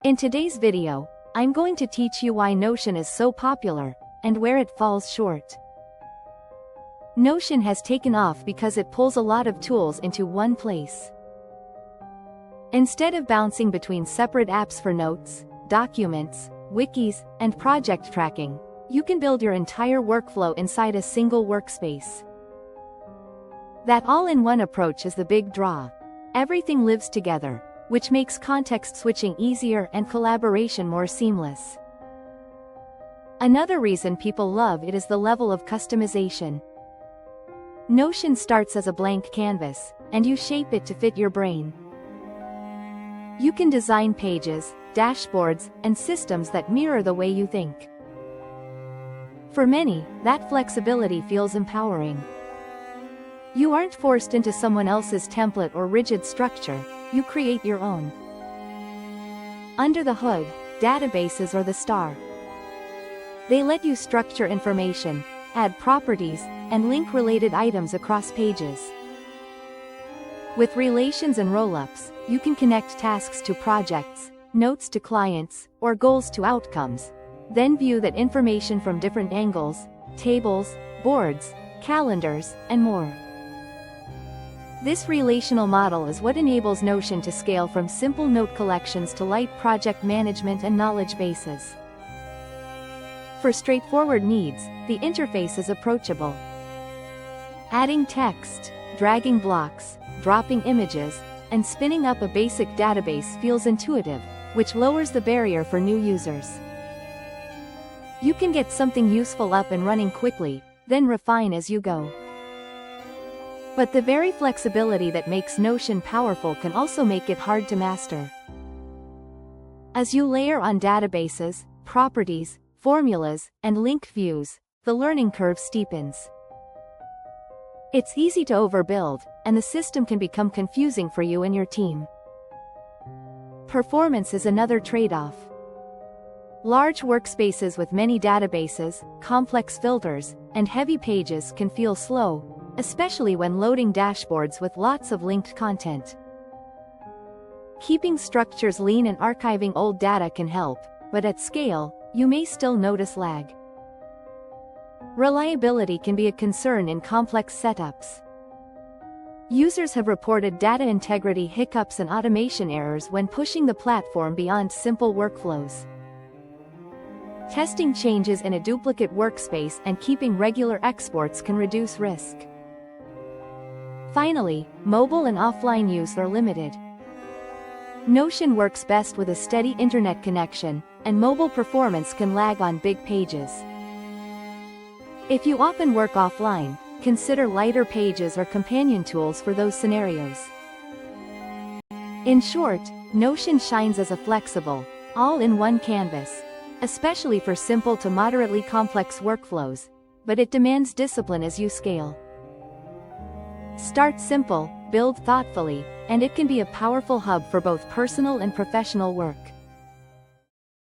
In today's video, I'm going to teach you why Notion is so popular, and where it falls short. Notion has taken off because it pulls a lot of tools into one place. Instead of bouncing between separate apps for notes, documents, wikis, and project tracking, you can build your entire workflow inside a single workspace. That all-in-one approach is the big draw. Everything lives together, which makes context switching easier and collaboration more seamless. Another reason people love it is the level of customization. Notion starts as a blank canvas, and you shape it to fit your brain. You can design pages, dashboards, and systems that mirror the way you think. For many, that flexibility feels empowering. You aren't forced into someone else's template or rigid structure, you create your own. Under the hood, databases are the star. They let you structure information, add properties, and link related items across pages. With relations and rollups, you can connect tasks to projects, notes to clients, or goals to outcomes, then view that information from different angles, tables, boards, calendars, and more. This relational model is what enables Notion to scale from simple note collections to light project management and knowledge bases. For straightforward needs, the interface is approachable. Adding text, dragging blocks, dropping images, and spinning up a basic database feels intuitive, which lowers the barrier for new users. You can get something useful up and running quickly, then refine as you go. But the very flexibility that makes Notion powerful can also make it hard to master. As you layer on databases, properties, formulas, and linked views, the learning curve steepens. It's easy to overbuild, and the system can become confusing for you and your team. Performance is another trade-off. Large workspaces with many databases, complex filters, and heavy pages can feel slow, especially when loading dashboards with lots of linked content. Keeping structures lean and archiving old data can help, but at scale, you may still notice lag. Reliability can be a concern in complex setups. Users have reported data integrity hiccups and automation errors when pushing the platform beyond simple workflows. Testing changes in a duplicate workspace and keeping regular exports can reduce risk. Finally, mobile and offline use are limited. Notion works best with a steady internet connection, and mobile performance can lag on big pages. If you often work offline, consider lighter pages or companion tools for those scenarios. In short, Notion shines as a flexible, all-in-one canvas, especially for simple to moderately complex workflows, but it demands discipline as you scale. Start simple, build thoughtfully, and it can be a powerful hub for both personal and professional work.